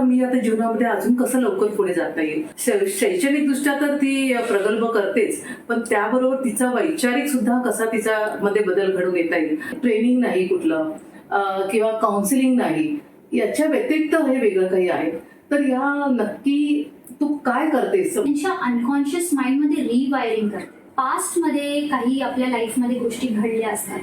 मी आता जीवनामध्ये अजून कसं लवकर पुढे जाता येईल. शैक्षणिक दृष्ट्या तर ती प्रगल्भ करतेच, पण त्याबरोबर तिचा वैचारिक सुद्धा कसा तिचा मध्ये बदल घडून येता येईल. ट्रेनिंग नाही कुठलं किंवा काउन्सिलिंग नाही, याच्या व्यतिरिक्त हे वेगळं काही आहे. तर या नक्की तू काय करतेस? त्यांच्या अनकॉन्शियस माइंडमध्ये रिवायरिंग करते. पास्टमध्ये काही आपल्या लाईफमध्ये गोष्टी घडल्या असतात,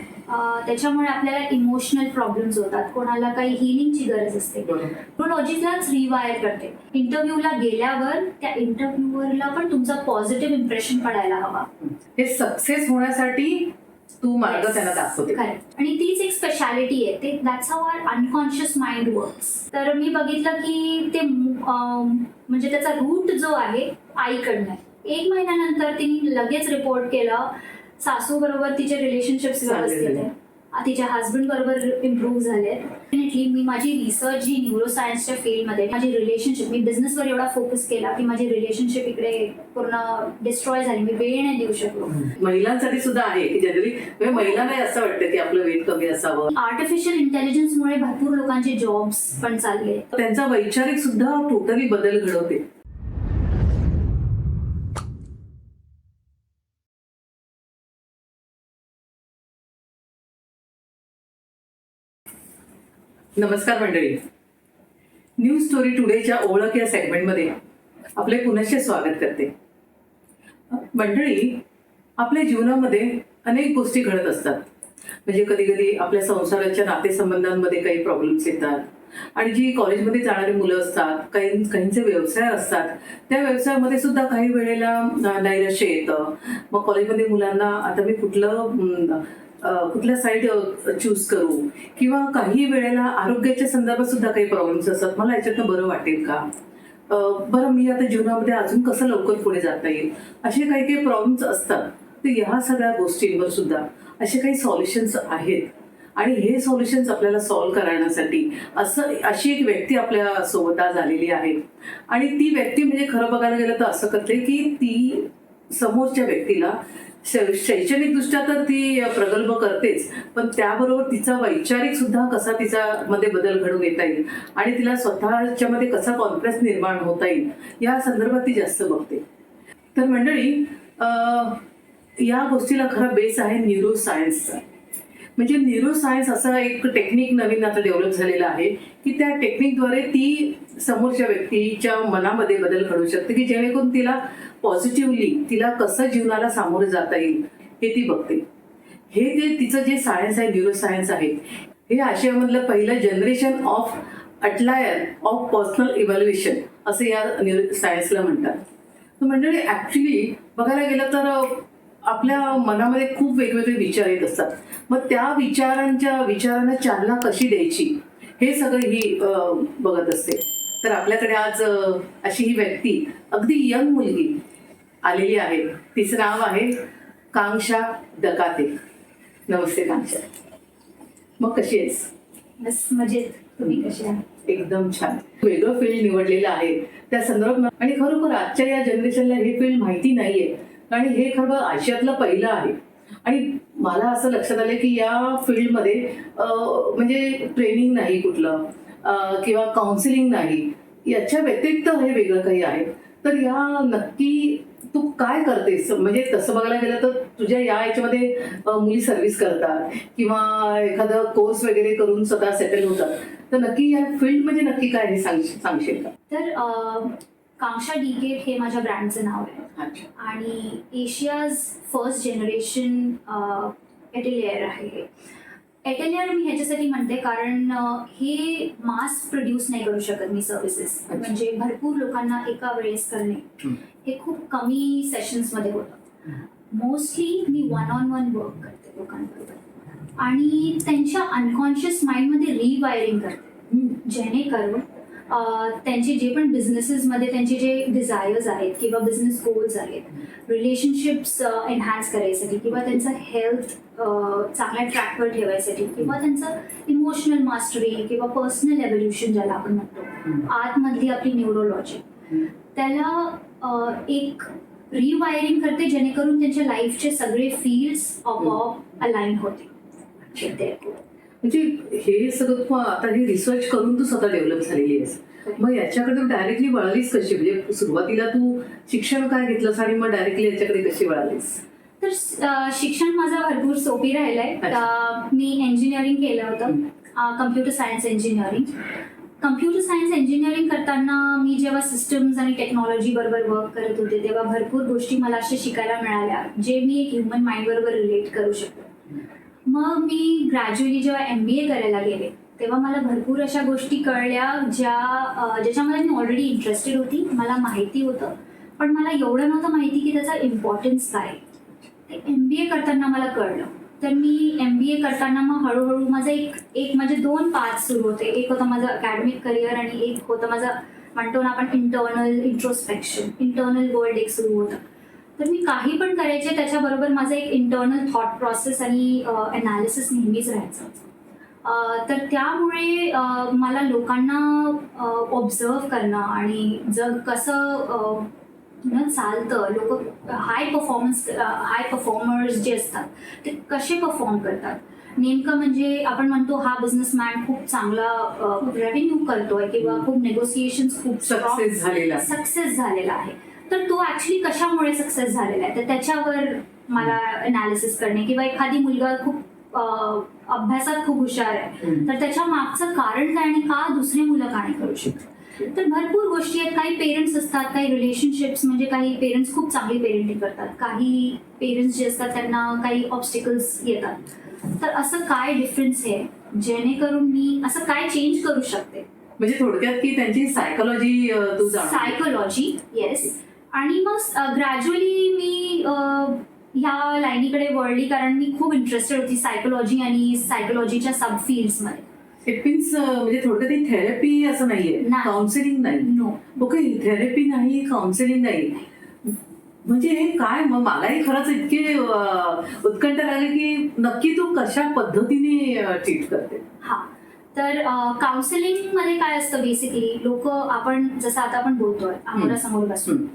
त्याच्यामुळे आपल्याला इमोशनल प्रॉब्लेम्स होतात, कोणाला काही हिलिंगची गरज असते. न्यूरोलॉजीलाच रिवायर करते. इंटरव्ह्यूला गेल्यावर त्या इंटरव्ह्यूअरला पण तुमचा पॉझिटिव्ह इम्प्रेशन पडायला हवा. हे सक्सेस होण्यासाठी तू मार्ग त्यांना दाखवते. आणि तीच एक स्पेशालिटी आहे. ते that's how our unconscious mind works. तर मी बघितलं की ते म्हणजे त्याचा रूट जो आहे आईकडनं. 1 महिन्यानंतर तिने लगेच रिपोर्ट केला, सासू बरोबर तिचे रिलेशनशिप्स व्यवस्थित आहे, तिच्या हस्बंड बरोबर इम्प्रूव्ह झाले. डेफिनेटली मी माझी रिसर्च जी न्यूरोसायन्सच्या फील्डमध्ये, माझी रिलेशनशिप, मी बिझनेसवर एवढा फोकस केला की माझी रिलेशनशिप इकडे पूर्ण डिस्ट्रॉय झाली. मी वेळ नाही देऊ शकलो. महिलांसाठी सुद्धा आहे की जनरली महिलांना असं वाटतं की आपलं वेट कमी असावं. आर्टिफिशियल इंटेलिजन्समुळे भरपूर लोकांचे जॉब्स पण चालले. त्यांचा वैचारिक सुद्धा टोटली बदल घडवते. नमस्कार मंडळी, न्यूज स्टोरी टुडेच्या ओळख या सेगमेंटमध्ये आपले पुनश्च स्वागत करते. मंडळी, आपल्या जीवनामध्ये अनेक गोष्टी घडत असतात. म्हणजे कधी कधी आपल्या संसाराच्या नातेसंबंधांमध्ये काही प्रॉब्लेम्स येतात, आणि जी कॉलेजमध्ये जाणारी मुलं असतात, काहींचे व्यवसाय असतात, त्या व्यवसायामध्ये सुद्धा काही वेळेला नैराश्य येतं. मग कॉलेजमध्ये मुलांना आता मी कुठल्या साईड चूज करू, किंवा काही वेळेला आरोग्याच्या संदर्भात सुद्धा काही प्रॉब्लेम्स असतात. मला याच्यातनं बरं वाटेल का, बरं मी आता जीवनामध्ये अजून कसं लवकर पुढे जाता येईल, असे काही काही प्रॉब्लेम्स असतात. तर ह्या सगळ्या गोष्टींवर सुद्धा असे काही सॉल्युशन्स आहेत, आणि हे सॉल्युशन्स आपल्याला सॉल्व्ह करण्यासाठी अशी एक व्यक्ती आपल्या सोबत आज आलेली आहे. आणि ती व्यक्ती म्हणजे खरं बघायला गेलं तर असं करते की ती समोरच्या व्यक्तीला शैक्षणिक दृष्ट्या तर ती प्रगल्भ करतेच, पण त्याबरोबर तिचा वैचारिक सुद्धा कसा तिचा मध्ये बदल घडून येता येईल, आणि तिला स्वतःच्या मध्ये कसा कॉन्फिडन्स निर्माण होता येईल, या संदर्भात ती जास्त बघते. तर मंडळी, या गोष्टीला खरा बेस आहे न्यूरोसायन्सचा. म्हणजे न्यूरोसायन्स असा एक टेक्निक नवीन आता डेव्हलप झालेला आहे की त्या टेक्निकद्वारे ती समोरच्या व्यक्तीच्या मनामध्ये बदल घडू शकते, की जेणेकरून तिला पॉझिटिव्हली तिला कसं जीवनाला सामोरे जाता येईल हे ती बघते. हे जे तिचं जे सायन्स आहे, न्यूरोसायन्स आहे, हे आशियामधलं पहिलं generation of atelier of personal evaluation असं या न्यूरोसायन्सला म्हणतात. तर मंडळी, ऍक्च्युली बघायला गेलं तर आपल्या मनामध्ये खूप वेगवेगळे विचार येत असतात. मग त्या विचारांना चालना कशी द्यायची हे सगळं ही बघत असते. तर आपल्याकडे आज अशी ही व्यक्ती, अगदी यंग मुलगी आलेली आहे. तिचं नाव आहे कांक्षा डकाते. नमस्ते कांक्षा. मग कशी आहेस? बस मजेत. तुम्ही कशी आहात? एकदम छान. वेगळं फील्ड निवडलेलं आहे त्या संदर्भात, आणि खरोखर आजच्या या जनरेशनला हे फील्ड माहिती नाहीये, आणि हे खरं आशियातलं पहिलं आहे. आणि मला असं लक्षात आलं की या फील्डमध्ये म्हणजे ट्रेनिंग नाही कुठलं किंवा काउन्सिलिंग नाही, याच्या व्यतिरिक्त हे वेगळं काही आहे. तर या नक्की तू काय करतेस? म्हणजे तसं बघायला गेलं तर तुझ्या या याच्यामध्ये मुली सर्व्हिस करतात किंवा एखादा कोर्स वगैरे करून स्वतः सेटल होतात. तर नक्की या फील्ड म्हणजे नक्की काय हे सांगशील का? तर कांक्षा डीगेट हे माझ्या ब्रँडचं नाव आहे, आणि एशियाज फर्स्ट जनरेशन एटेलियर आहे. हे एटेलियर मी ह्याच्यासाठी म्हणते कारण हे मास प्रोड्यूस नाही करू शकत मी सर्व्हिसेस. म्हणजे भरपूर लोकांना एका वेळेस करणे हे खूप कमी सेशन्समध्ये होतं. मोस्टली मी 1-on-1 वर्क करते लोकांबरोबर, आणि त्यांच्या अनकॉन्शियस माइंडमध्ये रिवायरिंग करते, जेणेकरून त्यांचे जे पण बिझनेसेसमध्ये त्यांचे जे डिझायर्स आहेत किंवा बिझनेस गोल्स आहेत, रिलेशनशिप्स एनहान्स करायसाठी, किंवा त्यांचं हेल्थ चांगल्या ट्रॅकवर ठेवायसाठी, किंवा त्यांचं इमोशनल मास्टरी किंवा पर्सनल एव्होल्युशन ज्याला आपण म्हणतो, आतमधली आपली न्यूरोलॉजी, त्याला एक रिवायरिंग करते, जेणेकरून त्यांच्या लाईफचे सगळे फील्ड्स आपोआप अलाइन होते. म्हणजे हे सगळं आता हे रिसर्च करून तू स्वतः डेव्हलप झालेली आहेस. मग याच्याकडे तू डायरेक्टली वळालीस कशी, म्हणजे सुरुवातीला तू शिक्षण काय घेतलंस आणि मग डायरेक्टली याच्याकडे कशी वळालीस? तर शिक्षण माझं भरपूर सोपी राहिलंय. मी इंजिनिअरिंग केलं होतं, computer science engineering. Computer science engineering करताना मी जेव्हा सिस्टम्स आणि टेक्नॉलॉजी बरोबर वर्क करत होते तेव्हा भरपूर गोष्टी मला अशा शिकायला मिळाल्या जे मी एक ह्युमन माइंड बरोबर रिलेट करू शकते. मग मी ग्रॅज्युअली जेव्हा MBA करायला गेले तेव्हा मला भरपूर अशा गोष्टी कळल्या ज्याच्यामध्ये मी ऑलरेडी इंटरेस्टेड होती, मला माहिती होतं, पण मला एवढं नव्हतं माहिती की त्याचा इम्पॉर्टन्स काय. ते MBA करताना मला कळलं. तर मी MBA करताना मग हळूहळू माझं एक माझे 2 पाथ सुरू होते. एक होतं माझं अकॅडमिक करिअर आणि एक होतं माझं म्हणतो ना आपण इंटर्नल इंट्रोस्पेक्शन, इंटर्नल वर्ल्ड एक सुरू होतं. तर मी काही पण करायचे त्याच्याबरोबर माझं एक इंटर्नल थॉट प्रोसेस आणि अनालिसिस नेहमीच राहायचं. तर त्यामुळे मला लोकांना ऑब्झर्व करणं आणि जग कसं चालतं, लोक हाय परफॉर्मर्स जे असतात ते कसे परफॉर्म करतात, नेमकं म्हणजे आपण म्हणतो हा बिझनेसमॅन खूप चांगला रेव्हेन्यू करतोय किंवा खूप नेगोसिएशन्स खूप सक्सेस झालेला आहे, तर तो ऍक्च्युली कशामुळे सक्सेस झालेला आहे, तर त्याच्यावर मला अनालिसिस करणे. किंवा एखादी मुलगा खूप अभ्यासात खूप हुशार आहे तर त्याच्या मागचं कारण काय आणि का दुसरी मुलं का नाही करू शकतात. तर भरपूर गोष्टी आहेत. काही पेरेंट्स असतात, काही रिलेशनशिप्स, म्हणजे काही पेरेंट्स खूप चांगली पेरेंटिंग करतात, काही पेरेंट्स जे असतात त्यांना काही ऑब्स्टिकल्स येतात. तर असं काय डिफरन्स आहे जेणेकरून मी असं काय चेंज करू शकते, म्हणजे थोडक्यात की त्यांची सायकोलॉजी सायकोलॉजी. येस. आणि मग ग्रॅज्युअली मी ह्या लाईनीकडे वळली कारण मी खूप इंटरेस्टेड होती सायकोलॉजी आणि सायकोलॉजीच्या सब फील्ड्समध्ये. इट मीन्स म्हणजे थोडक्यात थेरपी असं नाहीये, काउन्सिलिंग नाही. नो. ओके, थेरपी नाही, काउन्सिलिंग नाही, म्हणजे हे काय? मग मलाही खरंच इतके उत्कंठ लागले की नक्की तू कशा पद्धतीने ट्रीट करते? हा, तर काउन्सिलिंग मध्ये काय असतं बेसिकली, लोक आपण जसं आता आपण बोलतोय आमोरासमोर बसून,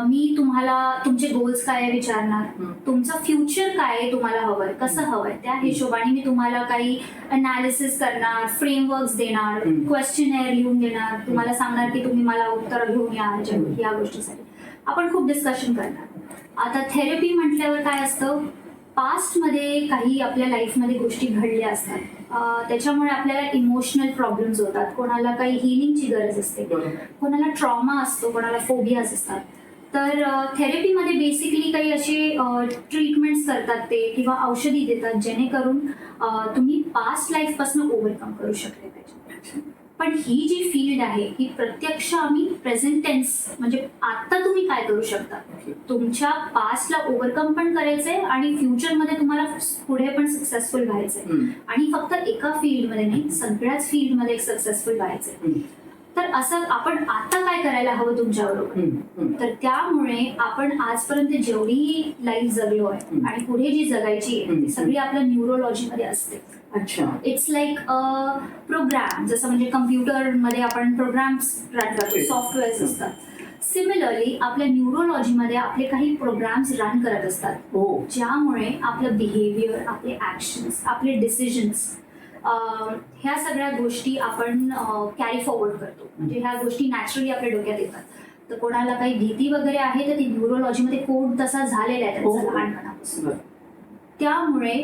मी तुम्हाला तुमचे गोल्स काय आहे विचारणार, तुमचं फ्युचर काय आहे, तुम्हाला हवंय कसं हवंय, त्या हिशोबाने मी तुम्हाला काही अनालिसिस करणार, फ्रेमवर्क्स देणार, क्वेश्चनेअर लिहून देणार, तुम्हाला सांगणार की तुम्ही मला उत्तर घेऊन या गोष्टीसाठी आपण खूप डिस्कशन करणार. आता थेरपी म्हटल्यावर काय असतं, पास्टमध्ये काही आपल्या लाईफमध्ये गोष्टी घडल्या असतात, त्याच्यामुळे आपल्याला इमोशनल प्रॉब्लेम्स होतात, कोणाला काही हिलिंगची गरज असते, कोणाला ट्रॉमा असतो, कोणाला फोबियाज असतात. तर थेरपीमध्ये बेसिकली काही असे ट्रीटमेंट्स करतात ते किंवा औषधी देतात जेणेकरून तुम्ही पास्ट लाईफपासून ओव्हरकम करू शकले पाहिजे. पण ही जी फील्ड आहे ही प्रत्यक्ष आम्ही प्रेझेंट टेन्स म्हणजे आता तुम्ही काय करू शकता, तुमच्या पास्टला ओव्हरकम पण करायचंय आणि फ्युचरमध्ये तुम्हाला पुढे पण सक्सेसफुल व्हायचंय. आणि फक्त एका फील्डमध्ये नाही, सगळ्याच फील्डमध्ये एक सक्सेसफुल व्हायचंय. तर असं आपण आता काय करायला हवं तुमच्याबरोबर. तर त्यामुळे आपण आजपर्यंत जेवढी लाईफ जगलोय आणि पुढे जी जगायची आहे ती सगळी आपल्या न्यूरोलॉजीमध्ये असते. अच्छा. इट्स लाईक प्रोग्राम, जसं म्हणजे कम्प्युटरमध्ये आपण प्रोग्राम्स रन करतो, सॉफ्टवेअर्स असतात. सिमिलरली आपल्या न्यूरोलॉजीमध्ये आपले काही प्रोग्राम्स रन करत असतात, ज्यामुळे आपलं बिहेवियर, आपले ऍक्शन्स, आपले डिसिजन्स, ह्या सगळ्या गोष्टी आपण कॅरी फॉरवर्ड करतो. म्हणजे ह्या गोष्टी नॅचरली आपल्या डोक्यात येतात. तर कोणाला काही भीती वगैरे आहे तर ती न्यूरोलॉजीमध्ये कोड तसा झालेला आहे त्यांचा लहानपणापासून. त्यामुळे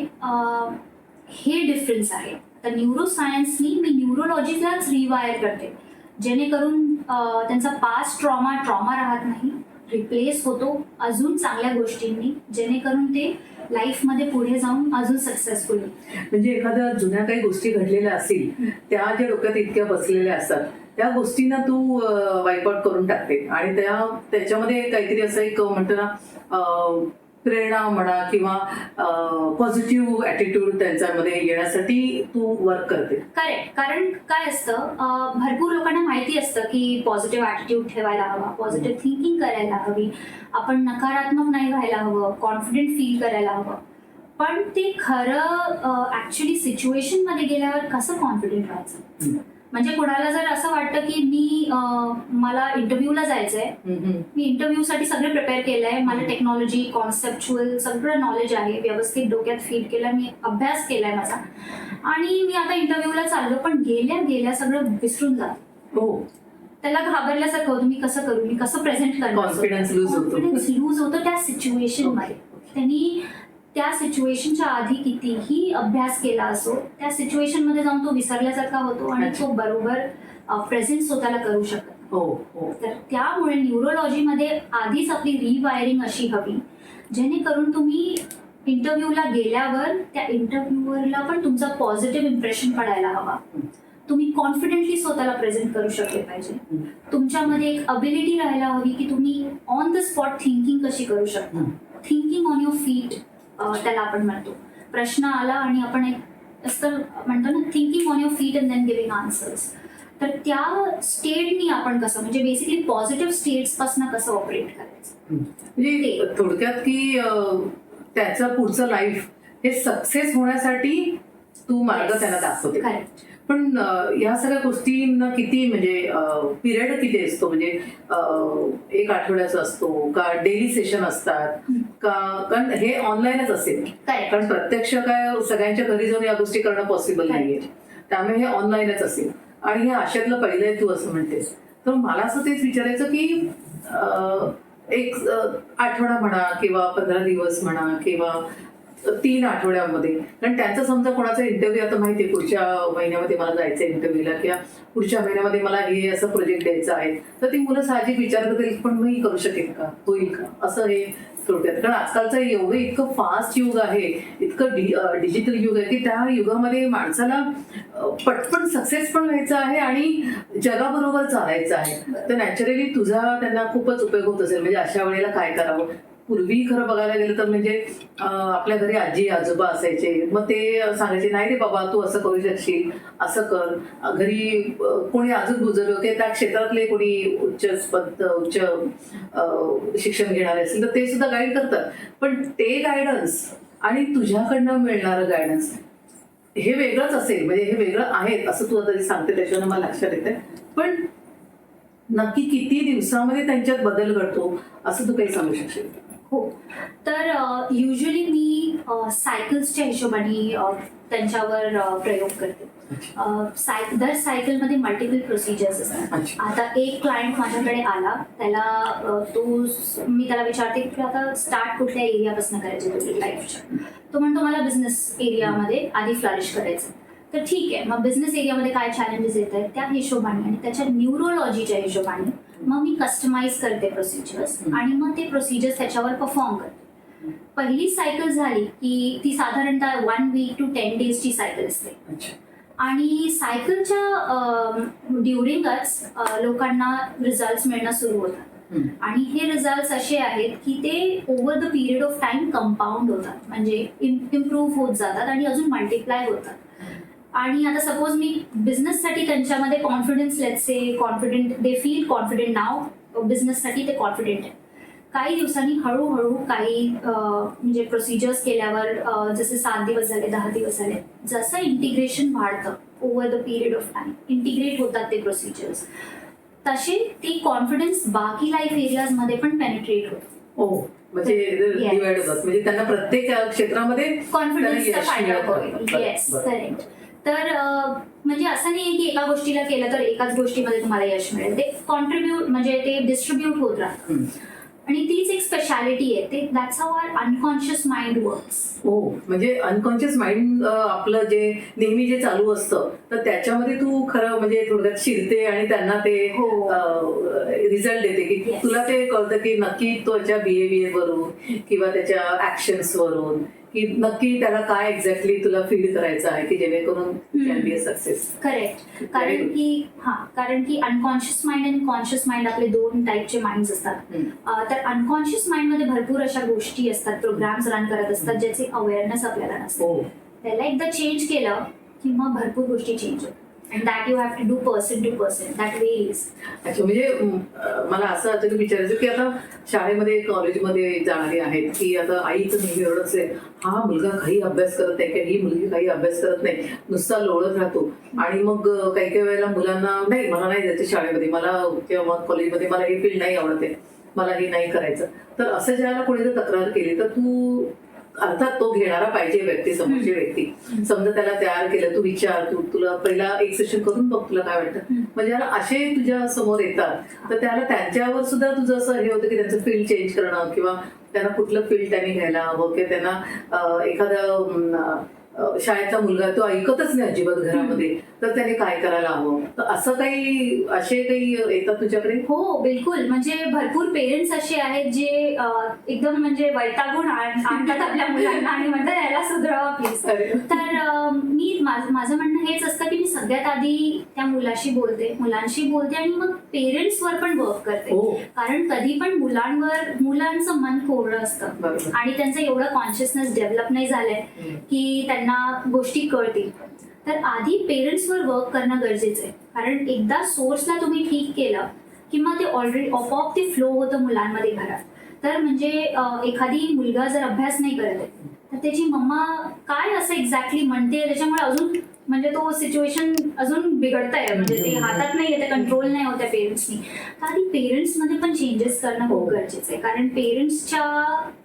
हे डिफरन्स आहे. तर न्यूरोसायन्सनी मी न्यूरोलॉजीलाच रिवायर करते जेणेकरून त्यांचा पास्ट ट्रॉमा राहत नाही, रिप्लेस होतो अजून चांगल्या गोष्टींनी, जेणेकरून ते लाईफमध्ये पुढे जाऊन अजून सक्सेसफुल. म्हणजे एखाद्या जुन्या काही गोष्टी घडलेल्या असतील त्या ज्या डोक्यात इतक्या बसलेल्या असतात त्या गोष्टींना तू वाईपआउट करून टाकते आणि त्याच्यामध्ये काहीतरी असं एक म्हणतो ना प्रेरणा म्हणा किंवा पॉझिटिव्ह ॲटिट्यूड त्यांच्यामध्ये येण्यासाठी तू वर्क करते. करेक्ट. कारण काय असतं, भरपूर लोकांना माहिती असतं की पॉझिटिव्ह ॲटिट्यूड ठेवायला हवा, पॉझिटिव्ह थिंकिंग करायला हवी, आपण नकारात्मक नाही व्हायला हवं, कॉन्फिडेंट फील करायला हवं. पण ते खरं ऍक्च्युली सिच्युएशनमध्ये गेल्यावर कसं कॉन्फिडेंट व्हायचं. म्हणजे कोणाला जर असं वाटतं की मला इंटरव्ह्यूला जायचंय, मी इंटरव्ह्यूसाठी सगळं प्रिपेअर केलंय, मला टेक्नॉलॉजी, कॉन्सेप्च्युअल सगळं नॉलेज आहे, व्यवस्थित डोक्यात फीड केलं, मी अभ्यास केलाय माझा आणि मी आता इंटरव्ह्यूला चाललो, पण गेल्या सगळं विसरून जातो. त्याला घाबरल्यासारखं होतं, मी कसं करू, मी कसं प्रेझेंट करणार. कॉन्फिडन्स लूज होतो. कॉन्फिडन्स लूज होतं त्या सिच्युएशन मध्ये. त्यांनी त्या सिच्युएशनच्या आधी कितीही अभ्यास केला असो, त्या सिच्युएशन मध्ये जाऊन तो विसरल्यासारखा होतो आणि तो बरोबर प्रेझेंट स्वतःला करू शकत नाही. तर त्यामुळे न्यूरोलॉजीमध्ये आधीच आपली रिवायरिंग अशी हवी, जेणेकरून तुम्ही इंटरव्ह्यूला गेल्यावर त्या इंटरव्ह्यूअरला पण तुमचा पॉझिटिव्ह इम्प्रेशन पडायला हवा. तुम्ही कॉन्फिडेंटली स्वतःला प्रेझेंट करू शकले पाहिजे. तुमच्यामध्ये एक अबिलिटी राहायला हवी की तुम्ही ऑन द स्पॉट थिंकिंग कशी करू शकता. थिंकिंग ऑन युअर फीट त्याला आपण म्हणतो. प्रश्न आला आणि आपण एक असं म्हणतो ना, thinking on your feet and then giving answers. तर त्या स्टेटनी आपण कसं, म्हणजे बेसिकली पॉझिटिव्ह स्टेट्स पासून कसं ऑपरेट करायचं. म्हणजे थोडक्यात की त्याचं पुढचं लाईफ हे सक्सेस होण्यासाठी तू मार्ग त्यांना दाखवते. पण या सगळ्या गोष्टींना किती म्हणजे पिरियड किती असतो, म्हणजे एक आठवड्याचा असतो का, डेली सेशन असतात का, कारण हे ऑनलाईनच असेल, कारण प्रत्यक्ष काय सगळ्यांच्या घरी जाऊन या गोष्टी करणं पॉसिबल नाहीये, त्यामुळे हे ऑनलाईनच असेल. आणि हे आशातलं पहिलं आहे तू असं म्हणतेस. तर मला असं तेच विचारायचं की एक आठवडा म्हणा किंवा 15 दिवस म्हणा किंवा 3 आठवड्यामध्ये, कारण त्यांचं समजा कोणाचा इंटरव्ह्यू आता माहितीये पुढच्या महिन्यामध्ये मला जायचं इंटरव्ह्यूला किंवा पुढच्या महिन्यामध्ये मला हे असं प्रोजेक्ट द्यायचं आहे, तर ती मुलं साहजिक विचार करतील पण मी करू शकेन का, होईल का, असं हे थोडक्यात. कारण आजकालचं एवढं इतकं फास्ट युग आहे, इतकं डिजिटल युग आहे की त्या युगामध्ये माणसाला पटपट सक्सेस पण व्हायचं आहे आणि जगाबरोबर चालायचं आहे. तर नॅचरली तुझा त्यांना खूपच उपयोग होत असेल. म्हणजे अशा वेळेला काय करावं. पूर्वी खरं बघायला गेलं तर म्हणजे आपल्या घरी आजी आजोबा असायचे, मग ते सांगायचे नाही रे बाबा तू असं करू शकशील, असं कर. घरी कोणी अजून बुजुर्ग की त्या क्षेत्रातले कोणी उच्च शिक्षण घेणारे असतील तर ते सुद्धा गाईड करतात. पण ते गायडन्स आणि तुझ्याकडनं मिळणारं गायडन्स हे वेगळंच असेल. म्हणजे हे वेगळं आहे असं तू आता सांगते त्याच्यानं मला लक्षात येते. पण नक्की किती दिवसामध्ये त्यांच्यात बदल घडतो असं तू काही सांगू शकशील? हो, तर युजली मी सायकल्सच्या हिशोबाने त्यांच्यावर प्रयोग करते. दर सायकलमध्ये मल्टिपल प्रोसिजर्स असतात. आता एक क्लायंट माझ्याकडे आला, त्याला मी त्याला विचारते की आता स्टार्ट कुठल्या एरियापासून करायचे तुझ्या लाईफच्या. तो म्हणतो मला बिझनेस एरियामध्ये आधी फ्लरिश करायचं. तर ठीक आहे, मग बिझनेस एरियामध्ये काय चॅलेंजेस येत आहेत त्या हिशोबाने आणि त्याच्या न्यूरोलॉजीच्या हिशोबाने मग मी कस्टमाइज करते प्रोसिजर्स आणि मग ते प्रोसिजर्स त्याच्यावर परफॉर्म करते. पहिली सायकल झाली की ती साधारणतः 1 week to 10 days ची सायकल असते. आणि सायकलच्या ड्युरिंगच लोकांना रिझल्ट मिळणं सुरू होतात. आणि हे रिझल्ट असे आहेत की ते over the period of time compound होतात, म्हणजे इम्प्रूव्ह होत जातात आणि अजून मल्टिप्लाय होतात. आणि आता सपोज मी बिझनेससाठी त्यांच्यामध्ये confidence, let's say confident, they feel confident now, बिझनेससाठी ते कॉन्फिडेंट आहे. काही दिवसांनी हळूहळू काही म्हणजे प्रोसिजर्स केल्यावर जसे 7 दिवस झाले, 10 दिवस झाले, जसं इंटिग्रेशन वाढतं over the period of time, integrate होतात ते प्रोसिजर्स, तसे ती कॉन्फिडन्स बाकी लाईफ एरियाजमध्ये पण पेनिट्रेट होतो. म्हणजे डिवाइड होतात, म्हणजे त्यांना प्रत्येक क्षेत्रामध्ये कॉन्फिडन्सचा फायदा होईल. Yes, correct. तर म्हणजे असं नाही की एका गोष्टीला केलं तर एकाच गोष्टीमध्ये तुम्हाला यश मिळेल. ते कॉन्ट्रीब्यूट म्हणजे ते डिस्ट्रीब्यूट होत राहतं. आणि तीच एक स्पेशालिटी आहे. ते that's how our unconscious mind works. म्हणजे अनकॉन्शियस माइंड आपलं जे नेहमी जे चालू असतं तर त्याच्यामध्ये तू खरं म्हणजे थोडक्यात शिरते आणि त्यांना ते रिझल्ट देते की तुला ते कळतं की नक्की त्याच्या बिहेवियर वरून किंवा त्याच्या ऍक्शन्स वरून की नक्की त्याला काय एक्झॅक्टली तुला फील करायचं आहे की जेणेकरून can be a success. Correct. कारण की अनकॉन्शियस माइंड आणि कॉन्शियस माइंड आपले 2 टाईपचे माइंड असतात. तर अनकॉन्शियस माइंड मध्ये भरपूर अशा गोष्टी असतात, प्रोग्राम्स रन करत असतात ज्याचे अवेअरनेस आपल्याला नसते. त्याला एकदा चेंज केलं की मग भरपूर गोष्टी चेंज होतात. And that you have to do person to person. That varies. अच्छा, म्हणजे मला असं आता विचारायचं की आता शाळेमध्ये कॉलेजमध्ये जाणारे आहेत की आता आईचं नेहमी एवढंच आहे, हा मुलगा काही अभ्यास करत नाही किंवा ही मुलगी काही अभ्यास करत नाही, नुसता लोळत राहतो. आणि मग काही काही वेळेला मुलांना नाही, मला नाही जायचं शाळेमध्ये, मला किंवा कॉलेजमध्ये मला हे फील्ड नाही आवडत आहे, मला हे नाही करायचं. तर असं ज्यावेळेला कोणी जर तक्रार केली तर तू अर्थात तो घेणारा पाहिजे व्यक्ती, समोरची व्यक्ती. समजा त्याला तयार केलं, तू विचार, तुला पहिला एक सेशन करून बघ तुला काय वाटतं. म्हणजे असे तुझ्या समोर येतात तर त्याला त्यांच्यावर सुद्धा तुझं असं हे होतं की त्यांचं फील्ड चेंज करणं किंवा त्यांना कुठलं फील्ड त्यांनी घ्यायला हवं किंवा त्यांना एखादा शाळेतला मुलगा तो ऐकतच नाही अजिबात घरामध्ये, तर त्याने काय करायला हवं. तर असं काही असे काही येतात तुझ्याकडे? हो बिलकुल. म्हणजे भरपूर पेरेंट्स असे आहेत जे एकदम म्हणजे वैतागून आणतात आपल्या मुलांना आणि म्हणतात याला सुधरवा प्लीज. तर मी माझं म्हणणं हेच असतं की मी सगळ्यात आधी त्या मुलांशी बोलते आणि मग पेरेंट्सवर पण वर्क करते. कारण कधी पण मुलांचं मन कोरडं असतं आणि त्यांचं एवढं कॉन्शियसनेस डेव्हलप नाही झालंय की त्यांना गोष्टी कळतील. तर आधी पेरेंट्सवर वर्क करणं गरजेचं आहे. कारण एकदा सोर्सला तुम्ही ठीक केलं की मग ते ऑलरेडी आपोआप ते फ्लो होतं मुलांमध्ये घरात. तर म्हणजे एखादी मुलगा जर अभ्यास नाही करत आहे तर त्याची मम्मा काय असं एक्झॅक्टली म्हणते त्याच्यामुळे अजून म्हणजे तो सिच्युएशन अजून बिघडतंय. म्हणजे ते हातात नाही येते, कंट्रोल नाही होत्या पेरेंट्सनी. तर आधी पेरेंट्समध्ये पण चेंजेस करणं खूप गरजेचं आहे. कारण पेरेंट्सच्या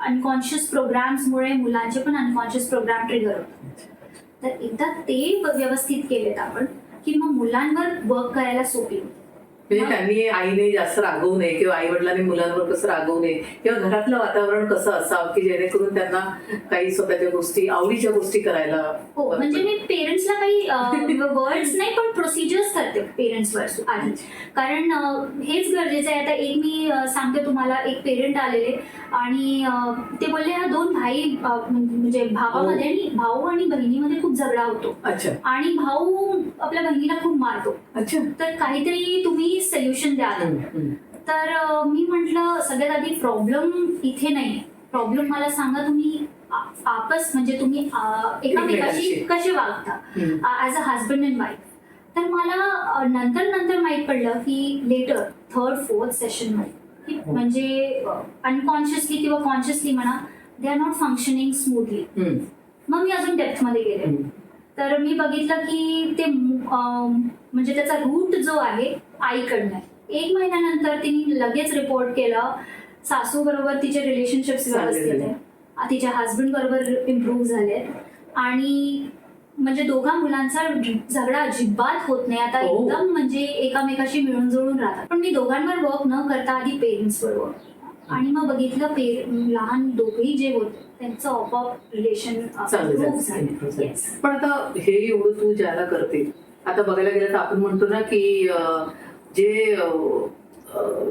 अनकॉन्शियस प्रोग्राम्समुळे मुलांचे पण अनकॉन्शियस प्रोग्राम ट्रिगर होतात. तर एकदा ते व्यवस्थित केलेत आपण की मग मुलांवर वर्क करायला सोपी होते. म्हणजे त्यांनी आईने जास्त रागवू नये किंवा आई वडिलांनी मुलांवर कसं रागवू नये किंवा घरातलं वातावरण कसं असावं की जेणेकरून त्यांना काही स्वतःच्या गोष्टी, आवडीच्या गोष्टी करायला. हो, म्हणजे मी पेरेंट्सला काही वर्ड्स नाही पण प्रोसिजर्स करते पेरेंट्सवर आधी. कारण हेच गरजेचं आहे. आता एक मी सांगते तुम्हाला, एक पेरेंट आलेले आणि ते बोलले हा दोन भाई म्हणजे भावामध्ये आणि भाऊ आणि बहिणीमध्ये खूप झगडा होतो. अच्छा. आणि भाऊ आपल्या बहिणीला खूप मारतो. अच्छा. तर काहीतरी तुम्ही सोल्युशन द्या. तर मी म्हटलं सगळ्यात आधी प्रॉब्लेम इथे नाही, प्रॉब्लेम मला सांगा तुम्ही आपस म्हणजे तुम्ही एकामेकाशी कसे वागता as a husband and wife. तर मला नंतर माहित पडलं की लेटर 3rd 4th सेशन मध्ये म्हणजे अनकॉन्शियसली किंवा कॉन्शियसली म्हणा they are not functioning smoothly. मग मी अजून डेप्थ मध्ये गेले तर मी बघितलं की ते म्हणजे त्याचा रूट जो आहे आईकडनं. 1 महिन्यानंतर तिने लगेच रिपोर्ट केलं सासू बरोबर तिचे रिलेशनशिप्स व्यवस्थित आहे, तिच्या हजबंड बरोबर इम्प्रूव्ह झाले आणि म्हणजे दोघा मुलांचा झगडा अजिबात होत नाही आता. एकदम म्हणजे एकामेकाशी मिळून जुळून राहतात. पण मी दोघांवर वर्क न करता आधी पेरेंट्सवर वर्क आणि मग बघितलं लहान दोघेही जे होते त्यांचं आपोआप रिलेशन इम्प्रूव्ह झालं. पण आता हे एवढं तू ज्याला करते, आता बघायला गेलं तर आपण म्हणतो ना की जे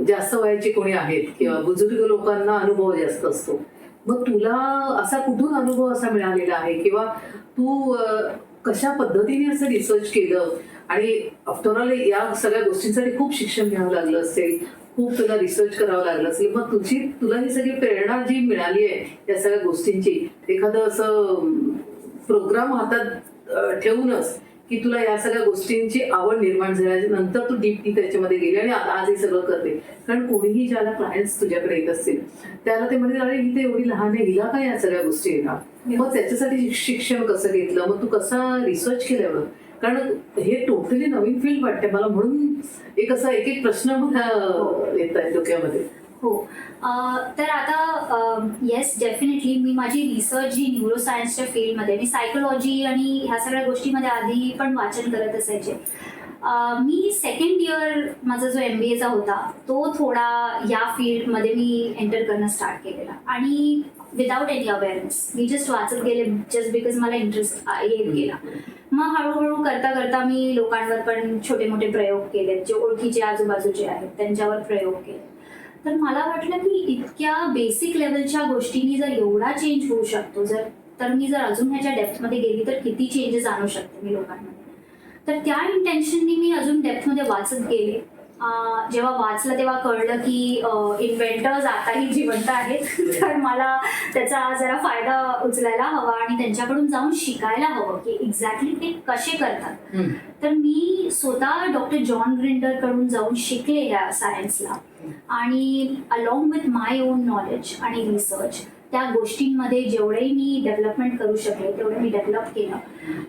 जास्त वयाचे कोणी आहेत किंवा बुजुर्ग लोकांना अनुभव जास्त असतो. मग तुला असा कुठून अनुभव असा मिळालेला आहे किंवा तू कशा पद्धतीने असं रिसर्च केलं आणि आफ्टरऑल या सगळ्या गोष्टींसाठी खूप शिक्षण घ्यावं लागलं असेल, खूप तुला रिसर्च करावं लागलं असेल. मग तुला ही सगळी प्रेरणा जी मिळाली आहे या सगळ्या गोष्टींची, एखादं असं प्रोग्राम हातात ठेवूनच की तुला या सगळ्या गोष्टींची आवड निर्माण झाल्याच्या नंतर तू डीपली त्याच्यामध्ये गेली आणि आज हे सगळं करते. कारण कोणीही ज्याला क्लायंट्स तुझ्याकडे येत असतील त्याला ते म्हणजे अरे ही तर एवढी लहान आहे, हिला काय या सगळ्या गोष्टी येणार. मग त्याच्यासाठी शिक्षण कसं घेतलं, मग तू कसा रिसर्च केल्यावर, कारण हे टोटली नवीन फील्ड वाटते मला. म्हणून एक असा एक प्रश्न मला येत आहे डोक्यामध्ये. हो, तर आता येस डेफिनेटली मी माझी रिसर्च ही न्यूरोसायन्सच्या फील्डमध्ये, मी सायकोलॉजी आणि ह्या सगळ्या गोष्टीमध्ये आधी पण वाचन करत असायचे. मी 2nd इयर माझा जो MBAचा होता तो थोडा या फील्डमध्ये मी एंटर करणं स्टार्ट केलेला आणि विदाउट एनी अवेअरनेस मी जस्ट वाचत गेले जस्ट बिकॉज मला इंटरेस्ट येत गेला. मग हळूहळू करता करता मी लोकांवर पण छोटे मोठे प्रयोग केले, जे ओळखीचे आजूबाजूचे आहेत त्यांच्यावर प्रयोग केले. तर मला वाटलं की इतक्या बेसिक लेवलच्या गोष्टींनी जर एवढा चेंज होऊ शकतो, तर मी जर अजून ह्याच्या डेप्थमध्ये गेली तर किती चेंजेस आणू शकते मी लोकांमध्ये. तर त्या इंटेन्शननी मी अजून डेप्थमध्ये वाचत गेले. जेव्हा वाचलं तेव्हा कळलं की इन्व्हेंटर्स आताही जिवंत आहेत. तर मला त्याचा जरा फायदा उचलायला हवा आणि त्यांच्याकडून जाऊन शिकायला हवं की एक्झॅक्टली ते कसे करतात. तर मी स्वतः डॉक्टर जॉन ग्रिंडर कडून जाऊन शिकले या सायन्सला आणि along with my on knowledge आणि रिसर्च त्या गोष्टींमध्ये जेवढे मी डेव्हलपमेंट करू शकले तेवढे मी डेव्हलप केलं.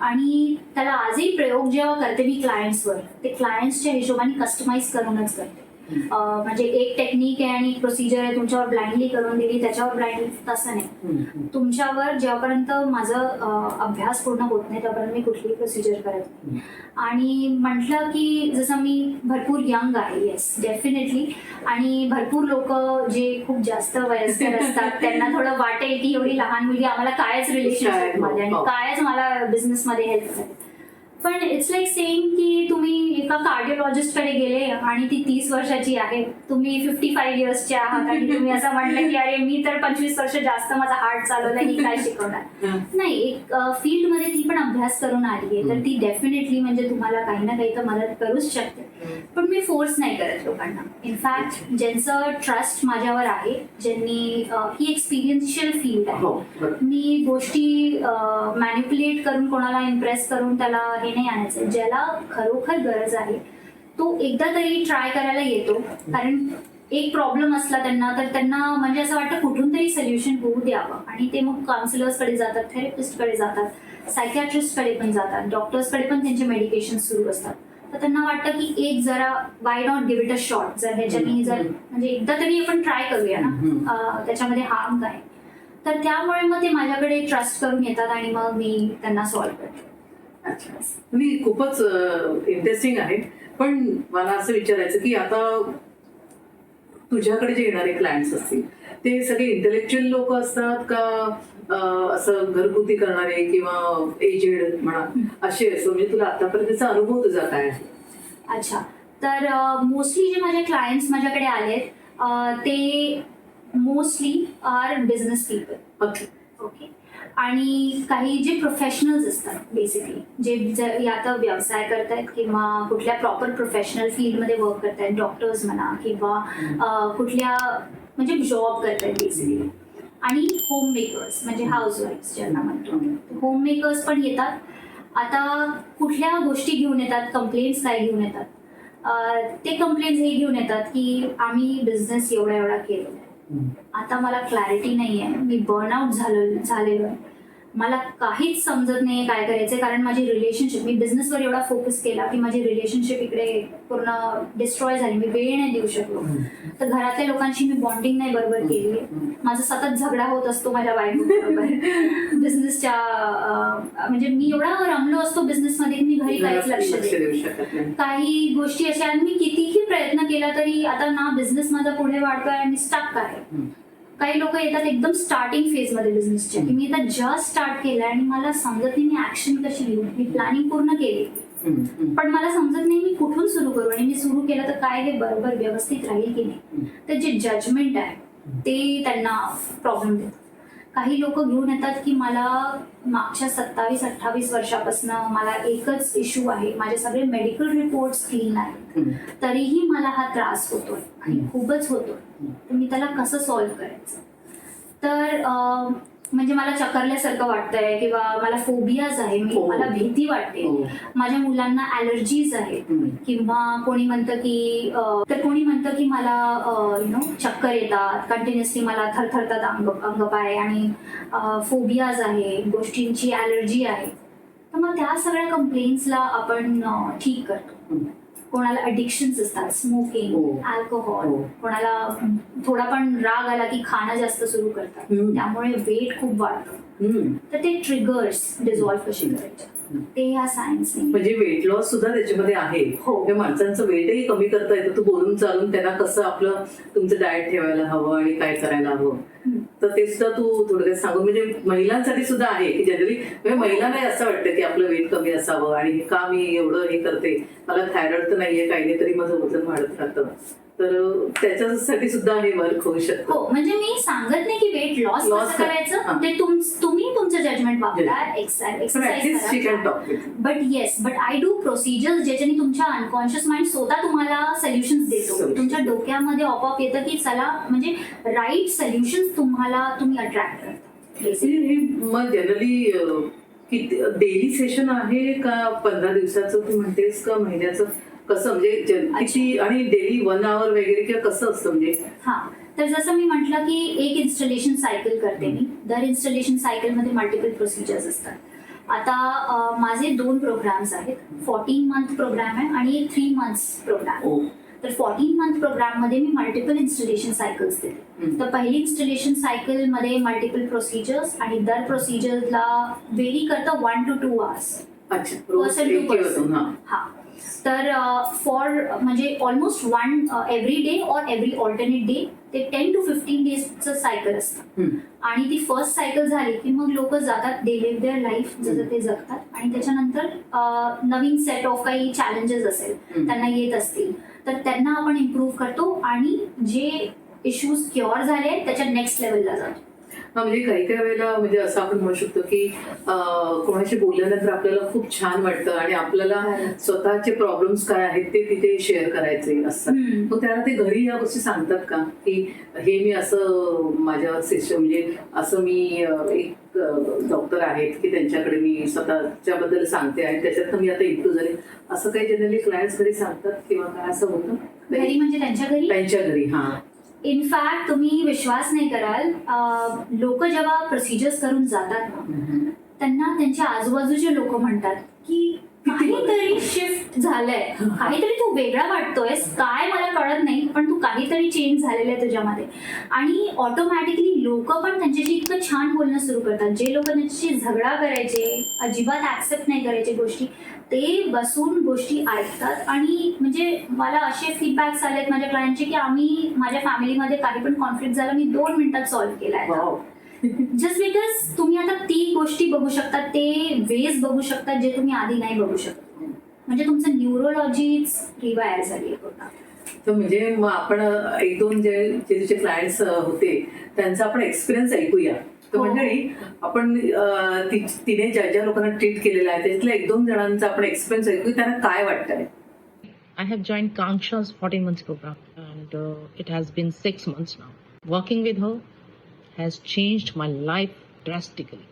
आणि त्याला आजही प्रयोग जेव्हा करते मी क्लायंट्सवर, ते क्लायंट्सच्या हिशोबाने कस्टमाइज करूनच करते. म्हणजे एक टेक्निक आहे आणि एक प्रोसिजर आहे, तुमच्यावर ब्लाइंडली करून दिली त्याच्यावर ब्लाइंडली, तसं नाही. तुमच्यावर जेव्हापर्यंत माझं अभ्यास पूर्ण होत नाही त्यापर्यंत मी कुठलीही प्रोसिजर करत नाही. आणि म्हटलं की जसं मी भरपूर यंग आहे, येस डेफिनेटली, आणि भरपूर लोक जे खूप जास्त वयस्कर असतात त्यांना थोडं वाटेल की एवढी लहान मुलगी आम्हाला कायच रिलेशनशिप मध्ये आणि कायच मला बिझनेस मध्ये हेल्प करेल. पण इट्स लाईक सेम की तुम्ही एका कार्डिओलॉजिस्ट कडे गेले आणि ती 30 वर्षाची आहे, तुम्ही 55 इयर्सचे आहात आणि तुम्ही असं म्हटलं की अरे मी तर 25 वर्ष जास्त माझा हार्ट चालवला, ही काय शिकवणार. नाही, एक फील्ड मध्ये ती पण अभ्यास करून आली आहे तर ती डेफिनेटली म्हणजे तुम्हाला काही ना काही तर मदत करूच शकते. पण मी फोर्स नाही करत लोकांना. इनफॅक्ट ज्यांचं ट्रस्ट माझ्यावर आहे, ज्यांनी ही एक्सपिरियन्शियल फील्ड आहे, मी गोष्टी मॅनिप्युलेट करून कोणाला इम्प्रेस करून त्याला हे नाही आणायचं. ज्याला खरोखर गरज आहे तो एकदा तरी ट्राय करायला येतो, कारण एक प्रॉब्लेम असला त्यांना तर त्यांना म्हणजे असं वाटतं कुठून तरी सोल्युशन होऊ द्यावं, आणि ते मग काउन्सिलर्स कडे जातात, थेरपिस्ट कडे जातात, सायकॅट्रिस्ट कडे पण जातात, डॉक्टर्स कडे पण त्यांचे मेडिकेशन सुरू असतात. तर त्यांना वाटतं की एक जरा why not give it a shot, जर ह्याच्याने जर म्हणजे एकदा तरी आपण ट्राय करूया ना, त्याच्यामध्ये हार्म काय. तर त्यामुळे मग ते माझ्याकडे ट्रस्ट करून येतात आणि मग मी त्यांना सॉल्व्ह करते. अच्छा, मी खूपच इंटरेस्टिंग आहे. पण मला असं विचारायचं की आता तुझ्याकडे जे येणारे क्लायंट्स असतील ते सगळे इंटेलेक्च्युअल लोक असतात का असं घरगुती करणारे किंवा एजेड म्हणा असे असं, म्हणजे तुला आतापर्यंतचा अनुभव तुझा काय आहे? अच्छा, तर मोस्टली जे माझे क्लायंट्स माझ्याकडे आलेत ते mostly are business people. Okay. आणि काही जे प्रोफेशनल्स असतात बेसिकली, जे आता व्यवसाय करतायत किंवा कुठल्या प्रॉपर प्रोफेशनल फील्डमध्ये वर्क करतायत, डॉक्टर्स म्हणा किंवा कुठल्या म्हणजे जॉब करतायत बेसिकली, आणि होम मेकर्स म्हणजे हाऊसवाईफ्स ज्यांना म्हणतो. होम मेकर्स पण येतात. आता कुठल्या गोष्टी घेऊन येतात, कंप्लेंट्स काय घेऊन येतात, ते कंप्लेंट्स हे घेऊन येतात की आम्ही बिझनेस एवढा केलेला आहे, आता मला क्लॅरिटी नाही आहे, मी बर्नआउट झालेलो आहे, मला काहीच समजत नाही काय करायचं, कारण माझी रिलेशनशिप, मी बिझनेसवर एवढा फोकस केला की माझी रिलेशनशिप इकडे पूर्ण डिस्ट्रॉय झाली, मी वेळ नाही देऊ शकलो. तर घरातल्या लोकांशी मी बॉन्डिंग नाही बरोबर केली, माझा सतत झगडा होत असतो माझ्या बायकोबरोबर बिझनेसच्या, म्हणजे मी एवढा रमलो असतो बिझनेसमध्ये की मी घरी काहीच लक्ष देऊ शकत नाही. काही गोष्टी अशा मी कितीही प्रयत्न केला तरी आता ना बिझनेस माझा पुढे वाढतोय आणि स्टक आहे. काही लोक येतात एकदम स्टार्टिंग फेज मध्ये बिझनेसच्या, की मी आता जस्ट स्टार्ट केलं आणि मला समजत नाही मी ऍक्शन कशी घेऊ, मी प्लॅनिंग पूर्ण केली पण मला समजत नाही मी कुठून सुरू करू, आणि मी सुरू केलं तर काय हे बरोबर व्यवस्थित राहील की नाही. तर जे जजमेंट आहे ते त्यांना प्रॉब्लेम देतं. काही लोक घेऊन येतात की मला मागच्या 27-28 वर्षापासून मला एकच इश्यू आहे, माझे सगळे मेडिकल रिपोर्ट्स क्लीन आहेत तरीही मला हा त्रास होतोय आणि खूपच होतोय, तर मी त्याला कसं सॉल्व्ह करायचं. तर म्हणजे मला चक्करल्यासारखं वाटतंय किंवा मला फोबियाज आहे, मला भीती वाटते, माझ्या मुलांना ॲलर्जीज आहेत, किंवा कोणी म्हणतं की मला चक्कर येतात, कंटिन्युअसली मला थरथरतात अंगपाय, आणि फोबियाज आहे, गोष्टींची ॲलर्जी आहे. तर मग त्या सगळ्या कंप्लेंट्सला आपण ठीक करतो. कोणाला अडिक्शन्स असतात, स्मोकिंग, अल्कोहोल, कोणाला थोडा पण राग आला की खाणं जास्त सुरू करतात, त्यामुळे वेट खूप वाढतं. तर ते ट्रिगर्स डिझॉल्व्ह कसे करायचे ते ह्या सायन्स, म्हणजे वेट लॉस सुद्धा त्याच्यामध्ये आहे. माणसांचं वेटही कमी करता येतं. तू बोलून चालून त्यांना कसं आपलं तुमचं डाएट ठेवायला हवं आणि काय करायला हवं, तर ते सुद्धा तू थोडक्यात सांगून, म्हणजे महिलांसाठी सुद्धा आहे की जनरली म्हणजे महिलांना असं वाटतं की आपलं वेट कमी असावं आणि का मी एवढं हे करते, मला थायरॉइड तर नाहीये, काही नाही तरी माझं वजन वाढत राहतं, तर त्याच्यासाठी सुद्धा हे वर्क होऊ शकतं. हो, म्हणजे मी सांगत नाही की वेट लॉस कसं करायचं, ते तुम्ही तुमचं जजमेंट वापरा, एक्सरसाइज करा, बट आय डू प्रोसिजर्स ज्याच्याने तुमच्या अनकॉन्शियस माइंड स्वतः तुम्हाला सोल्युशन्स देतो. तुमच्या डोक्यामध्ये ऑपअप येतं की चला, म्हणजे राईट सोल्युशन्स तुम्ही अट्रॅक्ट करता. मग जनरली डेली सेशन आहे का 15 दिवसाचं तू म्हणतेस का महिन्याचं, कसं म्हणजे किती, आणि डेली 1 hour वगैरे किंवा कसं असतं म्हणजे? तर जसं मी म्हटलं की एक इन्स्टॉलेशन सायकल करते मी, दर इन्स्टॉलेशन सायकल मध्ये मल्टिपल प्रोसिजर्स असतात. आता माझे 2 प्रोग्राम्स आहेत, 14 month प्रोग्राम आहे आणि 3 months प्रोग्राम. तर 14 मंथ प्रोग्राममध्ये मी मल्टिपल इन्स्टॉलेशन सायकल्स दिले. तर पहिली इन्स्टॉलेशन सायकलमध्ये मल्टिपल प्रोसिजर्स आणि दर प्रोसिजरला व्हेरी करतं 1 to 2 hours. अच्छा, रोज पर्सन टू एक किंवा पर्सन. दोन, हां. हा. तर फॉर म्हणजे ऑलमोस्ट वन एव्हरी डे और एव्हरी ऑल्टरनेट डे ते 10 to 15 डेजचं सायकल असतं. हम्म. आणि ती फर्स्ट सायकल झाली की मग लोक जातात, दे लिव्ह देअर लाईफ जसं ते जगतात. आणि त्याच्यानंतर नवीन सेट ऑफ काही चॅलेंजेस असेल त्यांना येत असतील तर त्यांना आपण इम्प्रूव्ह करतो आणि जे इश्यूज क्युअर झाले आहेत त्याच्या नेक्स्ट लेवलला जातो. म्हणजे काही काही वेळेला म्हणजे असं आपण म्हणू शकतो की कोणाशी बोलल्यानंतर आपल्याला खूप छान वाटतं आणि आपल्याला स्वतःचे प्रॉब्लेम्स काय आहेत ते तिथे शेअर करायचे असतात. मग त्याला ते घरी या गोष्टी सांगतात का की हे मी असं माझ्या सिस्टम म्हणजे असं मी एक डॉक्टर आहेत की त्यांच्याकडे मी स्वतःच्याबद्दल सांगते आणि त्याच्यात मी आता इम्प्रूव्ह झाले, असं काही जनरली क्लायंट्स घरी सांगतात किंवा काय असं होतं घरी म्हणजे त्यांच्या घरी हां. इनफॅक्ट तुम्ही विश्वास नाही कराल, लोक जेव्हा प्रोसिजर्स करून जातात ना त्यांना त्यांच्या आजूबाजूचे लोक म्हणतात की काहीतरी शिफ्ट झालंय, काहीतरी तू वेगळा वाटतोयस, काय मला कळत नाही पण तू काहीतरी चेंज झालेलं आहे तुझ्यामध्ये. आणि ऑटोमॅटिकली लोक पण त्यांच्याशी इतकं छान बोलणं सुरू करतात. जे लोक त्यांच्याशी झगडा करायचे, अजिबात ऍक्सेप्ट नाही करायचे गोष्टी, ते बसून गोष्टी ऐकतात. आणि म्हणजे मला असे फीडबॅक्स आलेत माझ्या क्लायंटचे की आम्ही माझ्या फॅमिलीमध्ये काही पण कॉन्फ्लिक्ट झाला मी 2 मिनिटात सॉल्व्ह केलाय. जस्ट बिकॉज तुम्ही आता ती गोष्टी बघू शकता, ते वेज बघू शकता जे तुम्ही आधी नाही बघू शकता. म्हणजे तुमचं न्यूरोलॉजीच रिवायर झाली पूर्ण. तर म्हणजे मग आपण एक दोन जे तुझे क्लायंट्स होते त्यांचा आपण एक्सपिरियन्स ऐकूया. तर मंडळी आपण तिने ज्या ज्या लोकांना ट्रीट केलेलं आहे त्याच्यातल्या 1-2 जणांचा आपण एक्सपिरियन्स ऐकूया, त्यांना काय वाटतंय. I have joined Kanksha's 14 months program and it has been 6 months now. Working with her has changed my life drastically.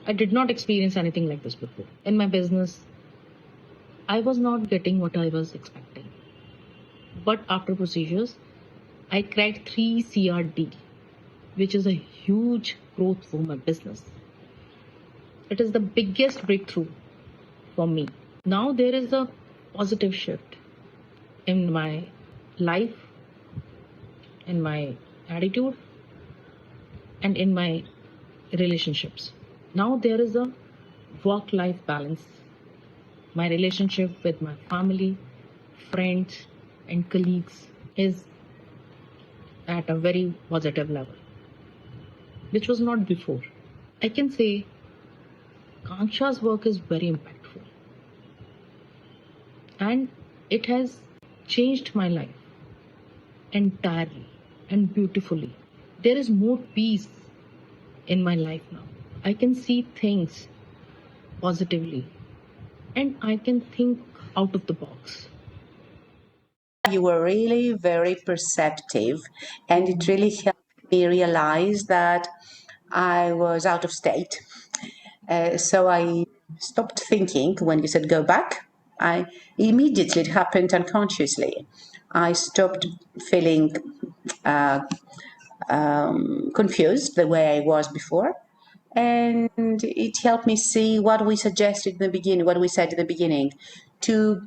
I did not experience anything like this before. In my business, I was not getting what I was expecting. But after procedures, I cracked 3 CRD, which is a huge growth for my business. It is the biggest breakthrough for me. Now there is a positive shift in my life, in my attitude, and in my relationships. Now there is a work-life balance. My relationship with my family, friends, and colleagues is at a very positive level, which was not before. I can say Kanksha's work is very impactful. And it has changed my life entirely and beautifully. There is more peace in my life now. I can see things positively and I can think out of the box. You were really very perceptive, and it really helped me realize that I was out of state. So I stopped thinking when you said go back. I immediately, it happened unconsciously. I stopped feeling confused the way I was before. And it helped me see what we suggested in the beginning, what we said in the beginning, to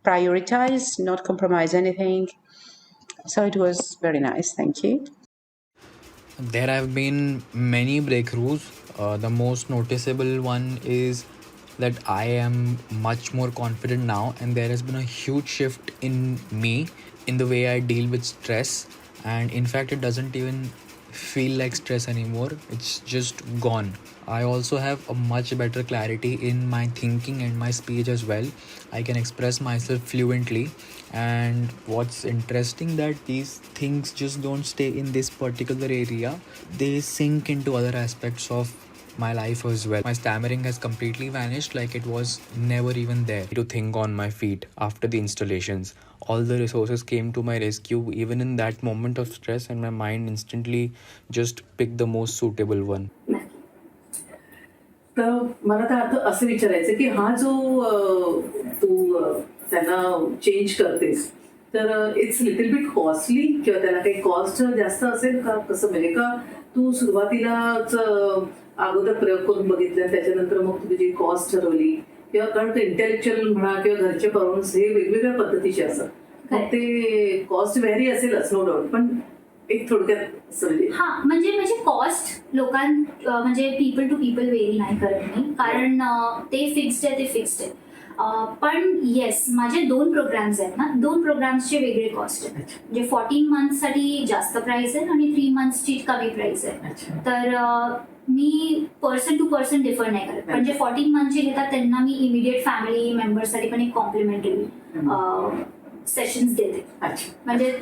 prioritize, not compromise anything. So it was very nice. Thank you. There have been many breakthroughs. The most noticeable one is that I am much more confident now, and there has been a huge shift in me in the way I deal with stress. And in fact, it doesn't even feel like stress anymore. It's just gone. I also have a much better clarity in my thinking and my speech as well. I can express myself fluently. And what's interesting that these things just don't stay in this particular area. They sink into other aspects of my life as well. My stammering has completely vanished, like it was never even there. To think on my feet after the installations. All the resources came to my rescue even in that moment of stress, and my mind instantly just picked the most suitable one. तर मला तर आता असं विचारायचं की हा जो तू त्यांना चेंज करतेस तर इट्स लिटिल बिट कॉस्टली किंवा त्याला काही कॉस्ट जास्त असेल का, कसं म्हणजे का तू सुरुवातीलाच अगोदर प्रयोग करून बघितला त्याच्यानंतर मग तुझी कॉस्ट ठरवली किंवा कारण इंटेलेक्च्युअल म्हणा किंवा घरचे प्रॉब्लेम्स हे वेगवेगळ्या पद्धतीचे असतात. मग Correct. ते कॉस्ट व्हॅरी असेलच नो डाऊट, पण एक थोडक्यात असं म्हणजे हा म्हणजे कॉस्ट म्हणजे पीपल टू पीपल व्हेरी नाही करत मी, कारण ते फिक्स्ड आहे, ते फिक्स्ड आहे. पण येस, माझे 2 प्रोग्राम्स आहेत ना, 2 प्रोग्राम्सचे वेगळे कॉस्ट आहेत. अच्छा. म्हणजे 14 मंथसाठी जास्त प्राइस आहे आणि 3 मंथ्सची कमी प्राइस आहे. अच्छा. तर me person to person differ नाही करत. पण जे 14 मंथचे घेतात त्यांना मी इमिडिएट फॅमिली मेंबर्ससाठी पण एक कॉम्प्लिमेंटरी सेशन्स देते. अच्छा. म्हणजे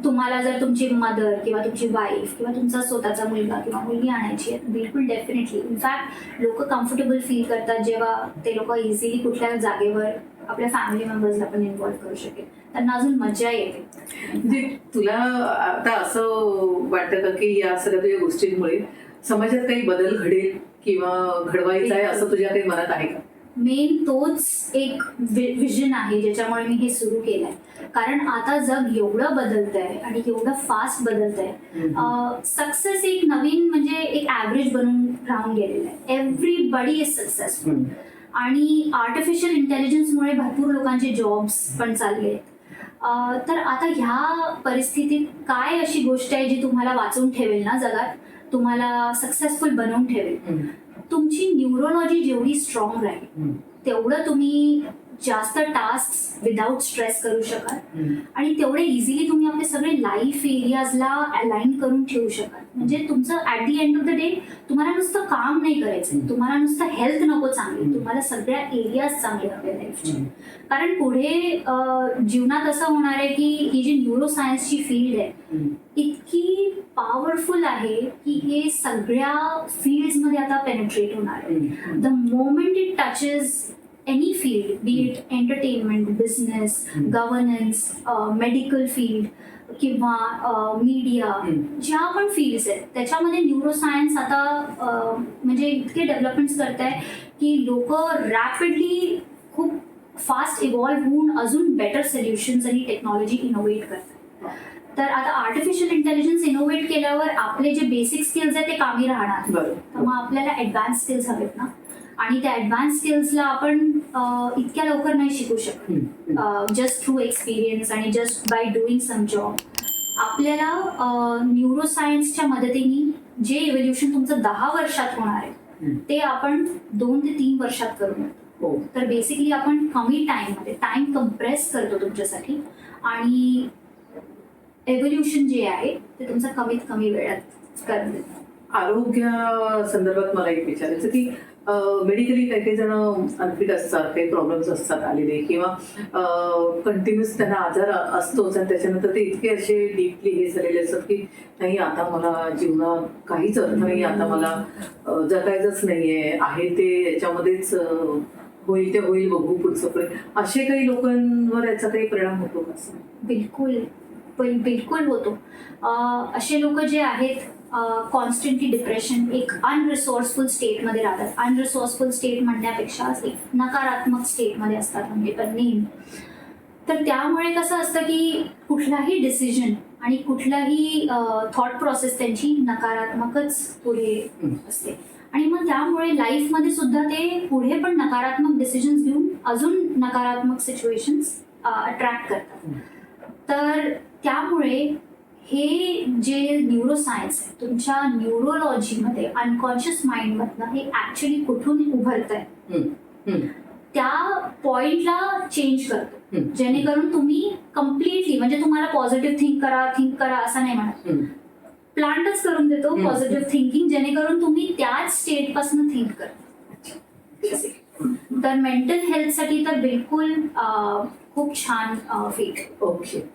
तुम्हाला जर तुमची मदर किंवा तुमची वाईफ किंवा तुमचा स्वतःचा मुलगा किंवा मुलगी आणायची आहे, बिलकुल डेफिनेटली. इनफॅक्ट लोक कम्फर्टेबल फील करतात जेव्हा ते लोक इझिली कुठल्या जागेवर आपल्या फॅमिली मेंबर्सला पण इन्व्हॉल्व करू शकेल, त्यांना अजून मजा येते. म्हणजे तुला आता असं वाटतं का की या सगळ्या तुझ्या गोष्टींमुळे समाजात काही बदल घडेल किंवा घडवायचा आहे असं तुझ्या काही मनात आहे का? मेन तोच एक विजन आहे ज्याच्यामुळे मी हे सुरू केलंय. कारण आता जग एवढं बदलतंय आणि एवढं फास्ट बदलतंय. सक्सेस एक नवीन म्हणजे एक ॲव्हरेज बनून राहून गेलेलं आहे. Everybody is successful. आणि आर्टिफिशियल इंटेलिजन्समुळे भरपूर लोकांचे जॉब्स पण चालले आहेत. तर आता ह्या परिस्थितीत काय अशी गोष्ट आहे जी तुम्हाला वाचवून ठेवेल ना जगात, तुम्हाला सक्सेसफुल बनवून ठेवेल? तुमची न्यूरोलॉजी जेवढी स्ट्रॉंग राहील तेवढं तुम्ही जास्त टास्क विदाउट स्ट्रेस करू शकाल आणि तेवढे इझिली तुम्ही आपले सगळे लाईफ एरियाजला अलाइन करून ठेवू शकाल. म्हणजे तुमचं at the end of the day तुम्हाला नुसतं काम नाही करायचं, तुम्हाला नुसतं हेल्थ नको चांगली, तुम्हाला सगळ्या एरियाज चांगले हवे लाईफचे. कारण पुढे जीवनात असं होणार आहे की ही जी न्यूरोसायन्सची फील्ड आहे इतकी पॉवरफुल आहे की हे सगळ्या फील्ड्समध्ये आता पेनिट्रेट होणार आहे. The moment it touches any field, be it entertainment, business, governance, medical field किंवा मीडिया, ज्या पण फील्ड्स आहेत त्याच्यामध्ये न्यूरोसायन्स आता म्हणजे इतके डेव्हलपमेंट्स करत आहे की लोक रॅपिडली खूप फास्ट इव्हॉल्व्ह होऊन अजून बेटर सोल्युशन्स आणि टेक्नॉलॉजी इनोव्हेट करतात. तर आता आर्टिफिशियल इंटेलिजन्स इनोव्हेट केल्यावर आपले जे बेसिक स्किल्स आहेत ते कामी राहणार. तर मग आपल्याला ॲडव्हान्स स्किल्स हवेत ना, आणि त्या ॲडव्हान्स स्किल्सला आपण इतक्या लवकर नाही शिकू शकत जस्ट थ्रू एक्सपिरियन्स आणि just by doing some job. आपल्याला न्यूरोसायन्सच्या मदतीने जे इव्होल्युशन तुमचं 10 वर्षात होणार आहे ते आपण 2 ते 3 वर्षात करू. तर बेसिकली आपण कमी टाईममध्ये टाइम कम्प्रेस करतो तुमच्यासाठी आणि एव्होल्युशन जे आहे ते तुमचं कमीत कमी वेळात करून देतो. आरोग्या संदर्भात मला एक विचारायचं की मेडिकली काही काही जण अनफिट असतात, काही प्रॉब्लेम्स असतात आलेले किंवा कंटिन्युअस त्यांना आजार असतोच आणि त्याच्यानंतर ते इतके असे डीपली हे झालेले असतात की नाही आता मला जीवनात काहीच अर्थ नाही, आता मला जगायचंच नाहीये, आहे ते याच्यामध्येच होईल ते होईल, बघू पुढचं पुढे, असे काही लोकांवर याचा काही परिणाम होतो का? बिलकुल बिलकुल होतो. असे लोक जे आहेत कॉन्स्टंटली डिप्रेशन, एक अनरिसोर्सफुल स्टेटमध्ये राहतात. अनरिसोर्सफुल स्टेट म्हणण्यापेक्षा एक नकारात्मक स्टेटमध्ये असतात म्हणजे पण नेहमी. तर त्यामुळे कसं असतं की कुठलाही डिसिजन आणि कुठलाही थॉट प्रोसेस त्यांची नकारात्मकच पुढे असते आणि मग त्यामुळे लाईफमध्ये सुद्धा ते पुढे पण नकारात्मक डिसिजन्स घेऊन अजून नकारात्मक सिच्युएशन्स अट्रॅक्ट करतात. तर त्यामुळे हे जे न्यूरोसायन्स आहे तुमच्या न्यूरोलॉजीमध्ये अनकॉन्शियस माइंडमधनं हे ऍक्च्युली कुठून उभरत आहे त्या पॉइंटला चेंज करतो, जेणेकरून तुम्ही कम्प्लिटली म्हणजे तुम्हाला पॉझिटिव्ह थिंक करा असं नाही म्हणत, प्लांटच करून देतो पॉझिटिव्ह थिंकिंग, जेणेकरून तुम्ही त्याच स्टेट पासून थिंक करता. तर मेंटल हेल्थसाठी तर बिलकुल खूप छान फील्ड. ओके,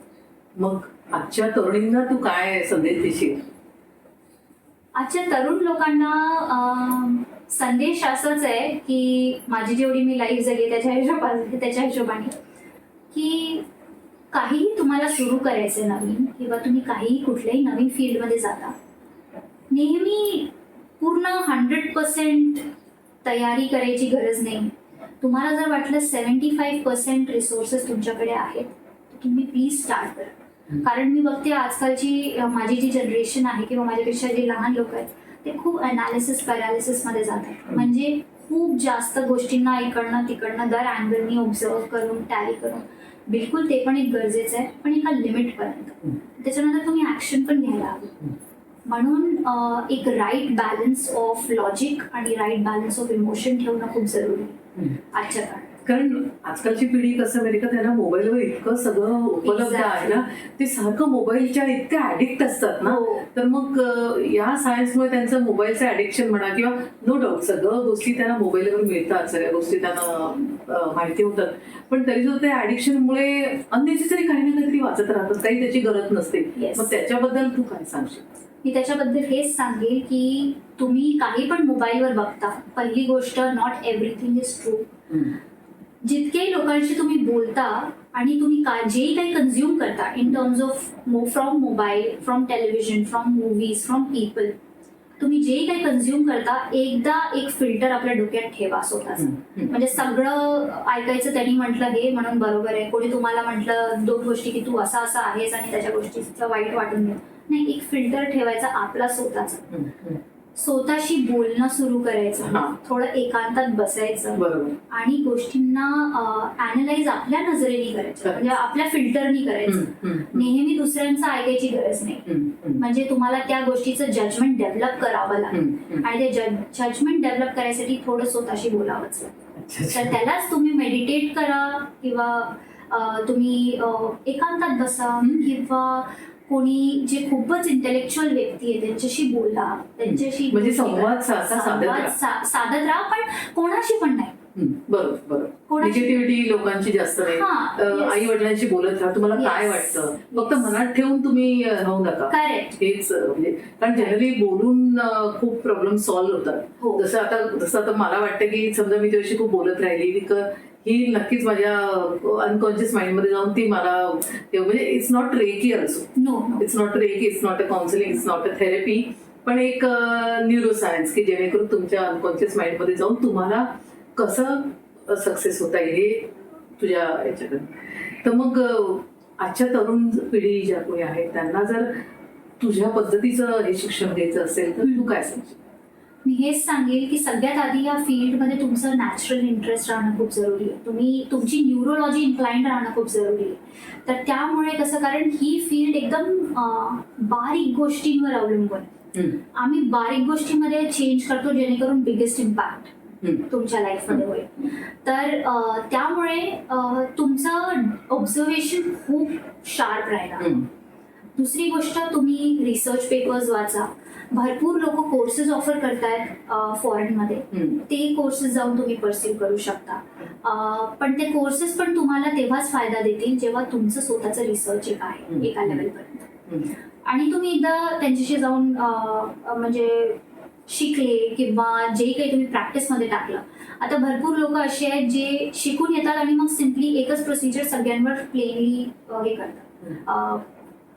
मग आजच्या तरुणींना तू काय संदेश देशील? आजच्या तरुण लोकांना संदेश असाच आहे की माझी जेवढी मी लाईफ जगली त्याच्या हिशोबाने की काहीही तुम्हाला सुरू करायचं नवीन किंवा तुम्ही काहीही कुठल्याही नवीन फील्डमध्ये जाता, नेहमी पूर्ण 100% तयारी करायची गरज नाही. तुम्हाला जर वाटलं 75% रिसोर्सेस तुमच्याकडे आहेत तर तुम्ही प्लीज स्टार्ट करा. कारण मी बघते आजकालची माझी जी जनरेशन आहे किंवा माझ्यापेक्षा जे लहान लोक आहेत ते खूप अनालिसिस पॅरालिसिसमध्ये जातात. म्हणजे खूप जास्त गोष्टींना इकडनं तिकडनं दर अँगलनी ऑब्झर्व करून टॅली करून बिलकुल ते पण एक गरजेचं आहे, पण एका लिमिटपर्यंत. त्याच्यानंतर तुम्ही ऍक्शन पण घ्यायला हवी. म्हणून एक राईट बॅलन्स ऑफ लॉजिक आणि राईट बॅलन्स ऑफ इमोशन ठेवणं खूप जरुरी आहे आजच्या काळात. कारण आजकालची पिढी कसं माहिती का, त्यांना मोबाईलवर इतकं सगळं उपलब्ध आहे ना, ते सारखं मोबाईलच्या इतके ऍडिक्ट असतात ना. हो. तर मग या सायन्समुळे त्यांचं मोबाईलचं ऍडिक्शन म्हणा किंवा नो डाऊट सगळं गोष्टी त्यांना मोबाईलवर मिळतात, सगळ्या गोष्टी त्यांना माहिती होतात, पण तरी सुद्धा त्या ऍडिक्शनमुळे अननेसेसरी काही ना काहीतरी वाचत राहतात, काही त्याची गरज नसते. Yes. मग त्याच्याबद्दल तू काय सांगशील? मी त्याच्याबद्दल हेच सांगेल की तुम्ही काही पण मोबाईलवर बघता, पहिली गोष्ट नॉट एव्हरीथिंग इज ट्रू. जितके लोकांशी तुम्ही बोलता आणि तुम्ही जेही काही कन्झ्युम करता in terms of from mobile, from television, from movies, from people, तुम्ही जेही काही कन्झ्युम करता एकदा एक फिल्टर आपल्या डोक्यात ठेवा स्वतःच. म्हणजे सगळं ऐकायचं त्यांनी म्हटलं हे म्हणून बरोबर आहे, कोणी तुम्हाला म्हटलं 2 गोष्टी की तू असा असा आहेस आणि त्याच्या गोष्टीचं वाईट वाटून घेत नाही. एक फिल्टर ठेवायचा आपला स्वतःचा, स्वतःशी बोलणं सुरू करायचं, थोडं एकांतात बसायचं बरोबर. आणि गोष्टींना अॅनलाइज आपल्या नजरेने करायचं, म्हणजे आपल्या फिल्टरनी करायचं. नेहमी दुसऱ्यांचं ऐकायची गरज नाही. म्हणजे तुम्हाला त्या गोष्टीचं जजमेंट डेव्हलप करावं लागेल आणि ते जजमेंट डेव्हलप करायसाठी थोडं स्वतःशी बोलावंच लागेल. तर त्यालाच तुम्ही मेडिटेट करा किंवा तुम्ही एकांतात बसा किंवा कोणी जे खूपच इंटेलेक्च्युअल व्यक्ती आहे त्यांच्याशी बोला, त्यांच्याशी म्हणजे संवाद साधत राहा, पण कोणाशी पण नाही. बरोबर. निगेटिव्हिटी लोकांची जास्त नाही. आई वडिलांशी बोलत राहा, तुम्हाला काय वाटतं फक्त मनात ठेवून तुम्ही राहू नका. करेक्ट. हेच म्हणजे कारण जनरली बोलून खूप प्रॉब्लेम सॉल्व्ह होतात. जसं आता मला वाटतं की समजा मी तुझ्याशी खूप बोलत राहिली ही नक्कीच माझ्या अनकॉन्शियस माइंडमध्ये जाऊन ती मला म्हणजे it's not reiki also. No, it's not reiki, it's not a counselling, it's not a therapy, पण एक न्यूरो सायन्स की जेणेकरून तुमच्या अनकॉन्शियस माइंडमध्ये जाऊन तुम्हाला कसं सक्सेस होता येईल हे तुझ्या याच्याकडे. तर मग आजच्या तरुण पिढी ज्या कोणी आहेत त्यांना जर तुझ्या पद्धतीचं हे शिक्षण द्यायचं असेल तर तू काय सांगशील? मी हेच सांगेल की सगळ्यात आधी या फील्डमध्ये तुमचं नॅचरल इंटरेस्ट राहणं खूप जरुरी आहे. तुमची न्यूरोलॉजी इन्क्लाइंड राहणं खूप जरुरी आहे. तर त्यामुळे कसं, कारण ही फील्ड एकदम बारीक गोष्टींवर अवलंबून आहे. आम्ही बारीक गोष्टींमध्ये चेंज करतो जेणेकरून बिगेस्ट इम्पॅक्ट तुमच्या लाईफमध्ये होईल. तर त्यामुळे तुमचं ऑब्झर्वेशन खूप शार्प राहिला. दुसरी गोष्ट, तुम्ही रिसर्च पेपर्स वाचा. भरपूर लोक कोर्सेस ऑफर करतायत फॉरेनमध्ये, ते कोर्सेस जाऊन तुम्ही परस्यू करू शकता. पण ते कोर्सेस पण तुम्हाला तेव्हाच फायदा देतील जेव्हा तुमचं स्वतःचं रिसर्च एक आहे एका लेवलपर्यंत, आणि तुम्ही एकदा त्यांच्याशी जाऊन म्हणजे शिकले किंवा जे काही तुम्ही प्रॅक्टिसमध्ये टाकलं. आता भरपूर लोक असे आहेत जे शिकून येतात आणि मग सिम्पली एकच प्रोसिजर सगळ्यांवर प्लेनली हे करतात,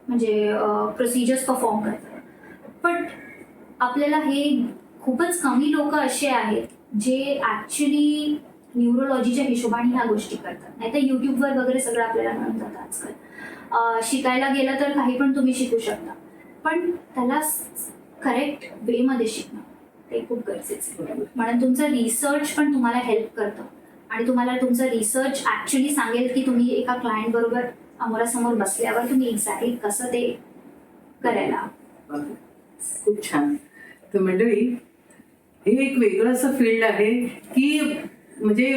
म्हणजे प्रोसिजर्स परफॉर्म करतात. पण आपल्याला हे खूपच कमी लोक असे आहेत जे ऍक्च्युली न्यूरोलॉजीच्या हिशोबाने ह्या गोष्टी करतात. नाही तर युट्यूबवर वगैरे सगळं आपल्याला मिळून जातं आजकाल. शिकायला गेलं तर काही पण तुम्ही शिकू शकता, पण त्याला करेक्ट वेमध्ये शिकणं ते खूप गरजेचं आहे. म्हणून तुमचं रिसर्च पण तुम्हाला हेल्प करतं आणि तुम्हाला तुमचं रिसर्च ऍक्च्युली सांगेल की तुम्ही एका क्लायंट बरोबर अमोरासमोर बसल्यावर तुम्ही एक्झॅक्टली कसं ते करायला. खूप छान. तर मंडळी, हे एक वेगळं असं फील्ड आहे की म्हणजे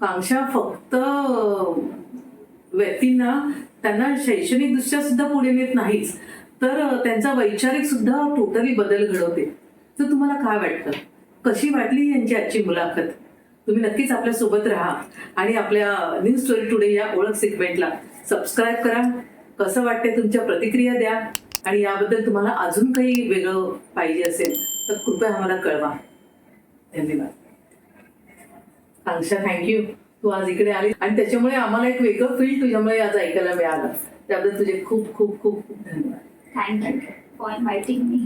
कांक्षा फक्त व्यक्तींना त्यांना शैक्षणिक दृष्ट्या सुद्धा पुढे नेत नाहीच, तर त्यांचा वैचारिक सुद्धा टोटली बदल घडवते. तर तुम्हाला काय वाटतं, कशी वाटली यांची आजची मुलाखत? तुम्ही नक्कीच आपल्या सोबत राहा आणि आपल्या न्यूज स्टोरी टुडे या ओळख सेगमेंटला सबस्क्राईब करा. कसं वाटतंय तुमच्या प्रतिक्रिया द्या, आणि याबद्दल तुम्हाला अजून काही वेगळं पाहिजे असेल तर कृपया आम्हाला कळवा. धन्यवाद. कांक्षा, थँक्यू, तू आज इकडे आली आणि त्याच्यामुळे आम्हाला एक वेगळं फील्ड तुझ्यामुळे आज ऐकायला मिळालं. त्याबद्दल तुझे खूप खूप खूप खूप धन्यवाद. Thank you for inviting me.